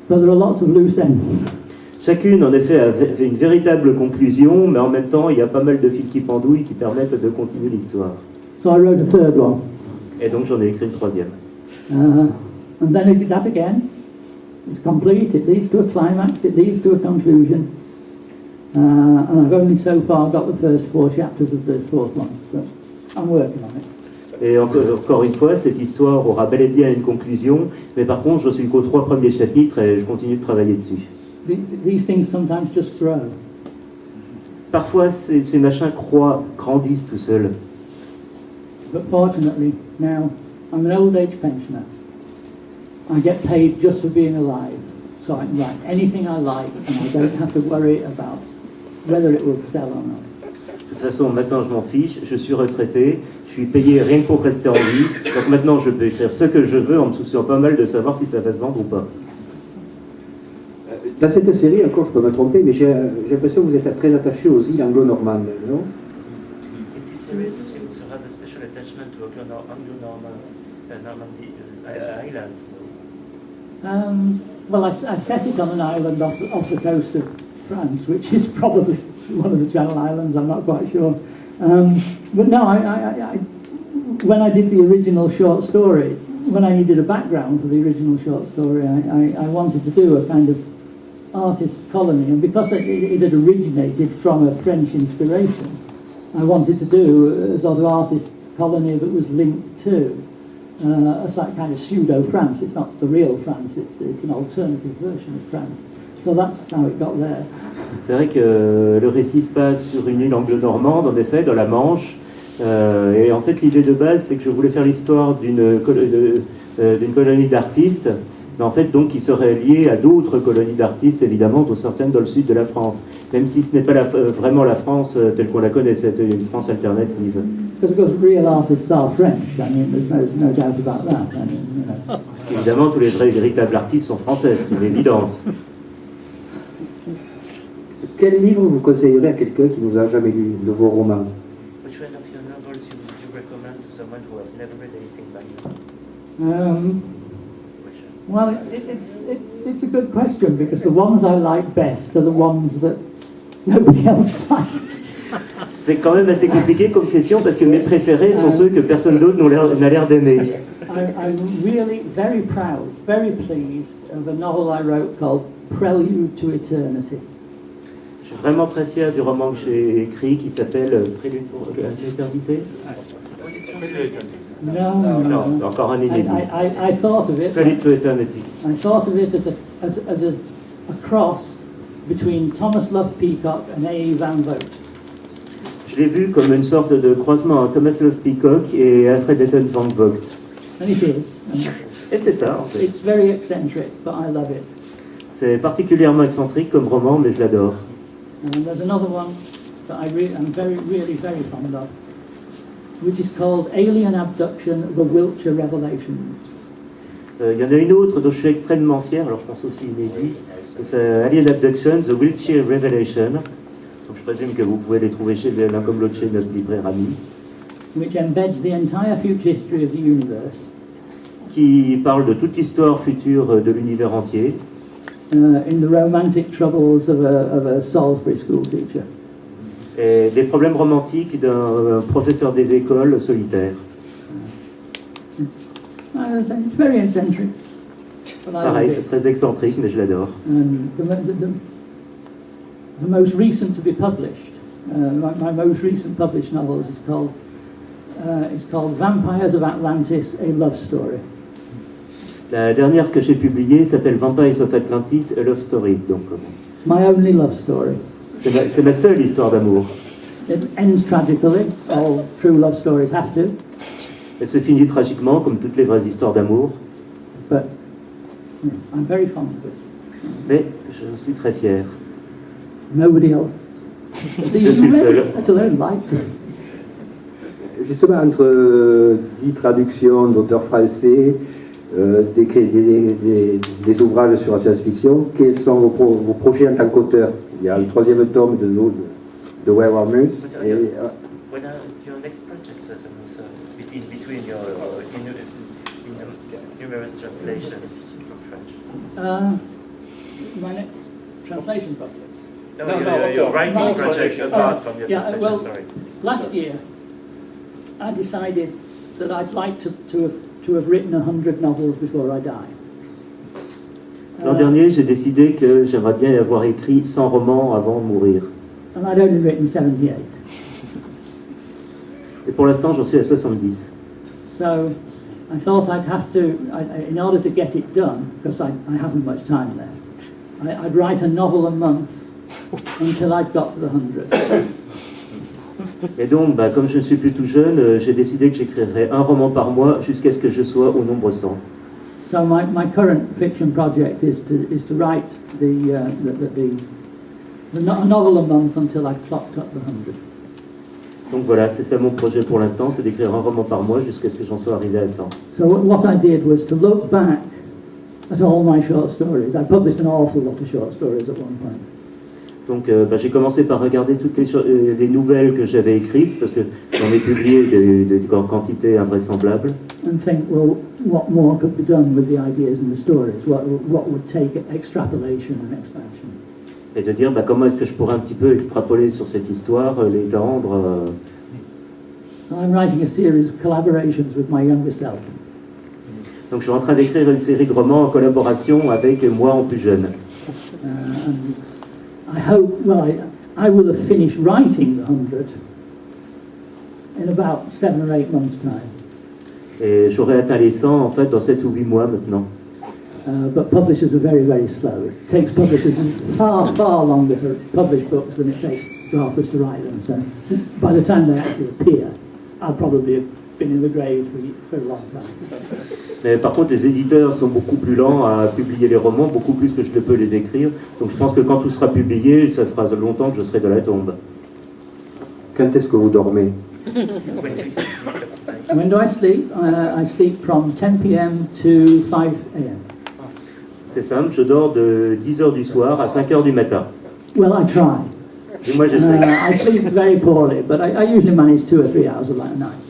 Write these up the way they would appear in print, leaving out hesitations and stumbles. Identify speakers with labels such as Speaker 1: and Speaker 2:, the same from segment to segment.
Speaker 1: but there are lots of loose ends.
Speaker 2: Chacune, en effet, avait une véritable conclusion, mais en même temps, il y a pas mal de fils qui pendouillent qui permettent de continuer l'histoire.
Speaker 1: So I wrote a third one.
Speaker 2: Et donc, j'en ai écrit une troisième.
Speaker 1: And then I did that again. It's complete, it leads to a climax, it leads to a conclusion. And I've only so far got the first 4 chapters of the fourth one, but I'm working on it.
Speaker 2: Et encore une fois, cette histoire aura bel et bien une conclusion, mais par contre, je suis qu'aux 3 premiers chapitres et je continue de travailler dessus.
Speaker 1: These things sometimes just grow.
Speaker 2: Parfois, ces machins grandissent tout seuls.
Speaker 1: But fortunately, now I'm an old age pensioner. I get paid just for being alive, so I can write anything I like, and I don't have to worry about whether it will sell or not.
Speaker 2: De toute façon, maintenant, je m'en fiche, je suis retraité, je suis payé rien que pour rester en vie, donc maintenant, je peux écrire ce que je veux en me souciant pas mal de savoir si ça va se vendre ou pas.
Speaker 3: Dans cette série, encore je peux me tromper, mais j'ai l'impression que vous êtes très attaché aux îles anglo-normandes, non?
Speaker 2: In this series, you seem to have a special attachment to Anglo-Normandy islands.
Speaker 1: Well, I set it on an island off the coast of France, which is probably one of the Channel Islands, I'm not quite sure. But no, when I did the original short story, when I needed a background for the original short story, I wanted to do a kind of artist colony, and because it had originated from a French inspiration, I wanted to do a sort of artist colony that was linked to a sort kind of pseudo-France. It's not the real France, it's an alternative version of France. So that's how it got there.
Speaker 2: C'est vrai que le récit se passe sur une île anglo-normande, en effet, dans la Manche. Et en fait, l'idée de base, c'est que je voulais faire l'histoire d'une colonie d'artistes, mais en fait, donc, qui serait liée à d'autres colonies d'artistes, évidemment, dont certaines dans le sud de la France. Même si ce n'est pas vraiment la France telle qu'on la connaît, c'est une France alternative.
Speaker 1: Because of course, real artists are French. I mean, there's no doubt about that. I mean, you know.
Speaker 2: Parce qu'évidemment, tous les véritables artistes sont français, c'est une évidence.
Speaker 3: Quel livre vous conseillerez à quelqu'un qui ne vous a jamais lu de vos romans?
Speaker 2: Which one of your novels you recommend to someone who has never read anything by you?
Speaker 1: Well, it's a good question, because the ones I like best are the ones that nobody else likes.
Speaker 2: C'est quand même assez compliqué comme question, parce que mes préférés sont ceux que personne d'autre n'a l'air d'aimer.
Speaker 1: I'm really very proud, very pleased of a novel I wrote called Prelude to Eternity.
Speaker 2: Je suis vraiment très fier du roman que j'ai écrit qui s'appelle Prélude pour l'éternité.
Speaker 1: No,
Speaker 2: encore un inédit.
Speaker 1: I thought of it.
Speaker 2: Prelude to Eternity.
Speaker 1: I thought of it as a cross between Thomas Love Peacock and A. Van Vogt.
Speaker 2: Je l'ai vu comme une sorte de croisement entre Thomas Love Peacock et Alfred Etten Van Vogt.
Speaker 1: And it is.
Speaker 2: Et c'est ça, en fait.
Speaker 1: It's very eccentric, but I love it.
Speaker 2: C'est particulièrement excentrique comme roman, mais je l'adore.
Speaker 1: And there's another one that I'm really very fond of, which is called Alien Abduction, The Wiltshire Revelations.
Speaker 2: Il y en a une autre dont je suis extrêmement fier, alors je pense aussi inédit, c'est Alien Abduction, The Wiltshire Revelation. Donc je présume que vous pouvez les trouver chez l'un comme l'autre chez notre libraire ami.
Speaker 1: Which embeds the entire future history of the universe.
Speaker 2: Qui parle de toute l'histoire future de l'univers entier.
Speaker 1: In the romantic troubles of a Salisbury school teacher.
Speaker 2: Et des problèmes romantiques d'un professeur des écoles solitaire.
Speaker 1: It's very eccentric.
Speaker 2: Pareil, c'est très excentrique, mais je l'adore.
Speaker 1: The most recent to be published, my most recent published novel is called Vampires of Atlantis, a Love Story.
Speaker 2: La dernière que j'ai publiée s'appelle Vampires of Atlantis, a Love Story. Donc,
Speaker 1: my only love story.
Speaker 2: C'est ma seule histoire d'amour.
Speaker 1: It ends tragically. All true love stories have to.
Speaker 2: Elle se finit tragiquement, comme toutes les vraies histoires d'amour.
Speaker 1: But I'm very fond of it.
Speaker 2: Mais je suis très fier.
Speaker 1: Nobody else.
Speaker 2: Je suis le seul.
Speaker 3: Justement, entre 10 traductions d'auteurs français, des ouvrages sur la science-fiction, quels sont vos projets en tant qu'auteur? Il y a le 3e tome de Werewolf.
Speaker 2: When your next project, between your numerous translations from French?
Speaker 1: My next translation project.
Speaker 4: Your writing
Speaker 1: Right.
Speaker 4: project apart from your translation,
Speaker 1: well,
Speaker 4: sorry.
Speaker 1: last year, I decided that I'd like to have written 100 novels before I die.
Speaker 2: L'an dernier, j'ai décidé que j'aimerais bien avoir écrit 100 romans avant de mourir.
Speaker 1: And I'd only written 78.
Speaker 2: Et pour l'instant, j'en suis à 70.
Speaker 1: So I thought I'd have to, in order to get it done, because I haven't much time left, I'd write a novel a month until I'd got to the 100.
Speaker 2: Et donc, comme je ne suis plus tout jeune, j'ai décidé que j'écrirais un roman par mois jusqu'à ce que je sois au nombre 100.
Speaker 1: So my current fiction project is to write a novel a month until I've clocked up the 100.
Speaker 2: Donc voilà, c'est ça mon projet pour l'instant, c'est d'écrire un roman par mois jusqu'à ce que j'en sois arrivé à 100.
Speaker 1: So what I did was to look back at all my short stories. I published an awful lot of short stories at one point.
Speaker 2: Donc j'ai commencé par regarder toutes les nouvelles que j'avais écrites, parce que j'en ai publié de quantités invraisemblables.
Speaker 1: And think, well, what more could be done with the ideas and the stories? What would take extrapolation and expansion?
Speaker 2: Et de dire comment est-ce que je pourrais un petit peu extrapoler sur cette histoire, l'étendre.
Speaker 1: I'm writing a series of collaborations with my younger self.
Speaker 2: Donc je suis en train d'écrire une série de romans en collaboration avec moi en plus jeune.
Speaker 1: And I hope, well, I will have finished writing the 100 in about 7 or 8 months' time.
Speaker 2: Et j'aurais atteint les 100 en fait dans 7 ou 8 mois maintenant.
Speaker 1: But publishers are very, very slow. It takes publishers far, far longer to publish books than it takes authors to write them. So by the time they actually appear, I'll probably have been in the grave for a long time.
Speaker 2: Mais par contre, les éditeurs sont beaucoup plus lents à publier les romans, beaucoup plus que je ne peux les écrire. Donc je pense que quand tout sera publié, ça fera longtemps que je serai de la tombe.
Speaker 3: Quand est-ce que vous dormez?
Speaker 1: When do I sleep? I sleep from 10 p.m. to 5 a.m.
Speaker 2: C'est simple, je dors de 10h du soir à 5h du matin.
Speaker 1: Well, I try.
Speaker 2: Et moi, j'essaie.
Speaker 1: I sleep very poorly, but I usually manage 2 or 3 hours of that a night.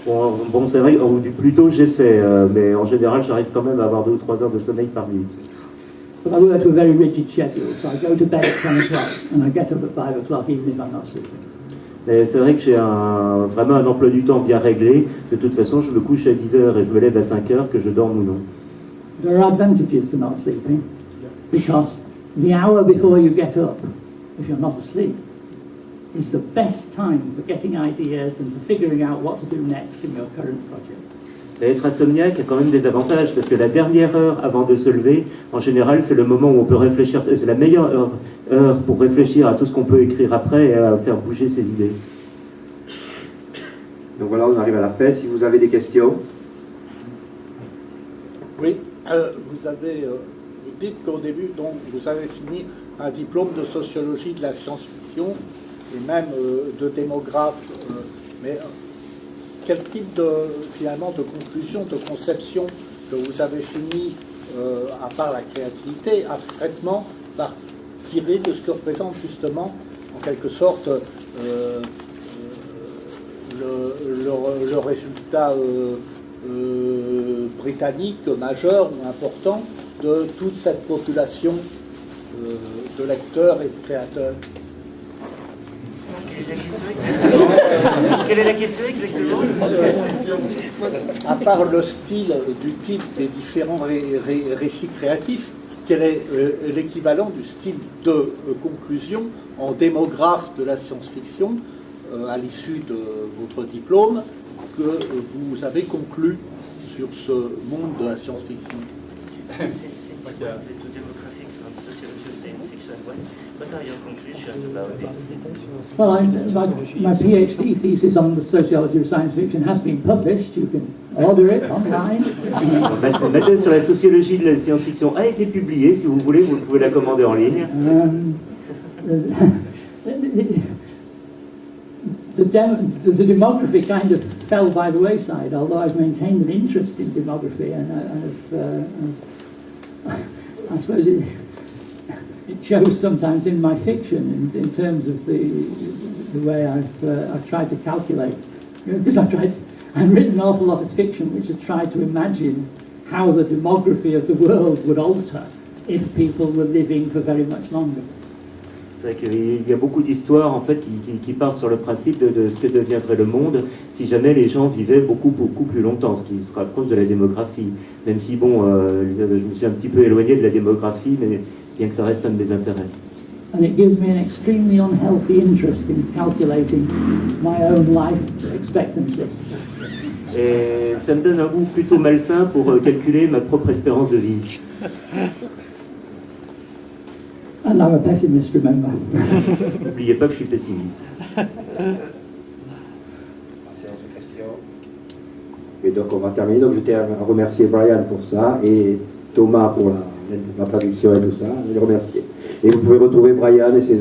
Speaker 2: Bon c'est vrai, ou plutôt j'essaie, mais en général, j'arrive quand même à avoir 2 ou 3 heures de sommeil par nuit.
Speaker 1: But I work to a very rigid schedule, so I go to bed at 10 o'clock and I get up at 5 o'clock even if I'm not sleeping.
Speaker 2: Mais c'est vrai que j'ai vraiment un emploi du temps bien réglé. De toute façon, je me couche à 10h et je me lève à 5h, que je dorme ou non.
Speaker 1: There are advantages to not sleeping, because the hour before you get up, if you're not asleep, is the best time for getting ideas and for figuring out what to do next in your current project.
Speaker 2: Et être insomniaque a quand même des avantages, parce que la dernière heure avant de se lever, en général, c'est le moment où on peut réfléchir, c'est la meilleure heure pour réfléchir à tout ce qu'on peut écrire après et à faire bouger ses idées.
Speaker 3: Donc voilà, on arrive à la fin. Si vous avez des questions.
Speaker 5: Oui, vous dites qu'au début, donc, vous avez fini un diplôme de sociologie de la science-fiction et même de démographe, mais quel type finalement de conclusion, de conception que vous avez fini, à part la créativité, abstraitement, par tirer de ce que représente justement, en quelque sorte, le résultat britannique majeur ou important de toute cette population de lecteurs et de créateurs.
Speaker 2: Quelle est la question exactement?
Speaker 5: À part le style du type des différents récits créatifs, quel est l'équivalent du style de conclusion en démographe de la science-fiction à l'issue de votre diplôme que vous avez conclu sur ce monde de la science-fiction?
Speaker 2: What are your conclusions about this?
Speaker 1: Well, my PhD thesis on the sociology of science fiction has been published. You can order it online.
Speaker 2: Ma thèse sur la sociologie de la science-fiction a été publiée. Si vous voulez, vous pouvez la commander en ligne.
Speaker 1: The demography kind of fell by the wayside, although I've maintained an interest in demography, and I suppose it shows sometimes in my fiction in terms of the way I've tried to calculate. Because I've written an awful lot of fiction which has tried to imagine how the demography of the world would alter if people were living for very much longer.
Speaker 2: C'est vrai qu'il y a beaucoup d'histoires en fait qui partent sur le principe de ce que deviendrait le monde si jamais les gens vivaient beaucoup plus longtemps, ce qui se rapproche de la démographie. Même si bon, je me suis un petit peu éloigné de la démographie, mais bien que ça reste un de mes intérêts.
Speaker 1: And it gives me an extremely unhealthy interest in calculating my own life expectancy.
Speaker 2: Et ça me donne un goût plutôt malsain pour calculer ma propre espérance de vie.
Speaker 1: And I'm a pessimist, remember.
Speaker 2: N'oubliez pas que je suis pessimiste.
Speaker 3: Et donc on va terminer. Donc je tiens à remercier Brian pour ça et Thomas pour la traduction et tout ça. Je les remercie. Et vous pouvez retrouver Brian et ses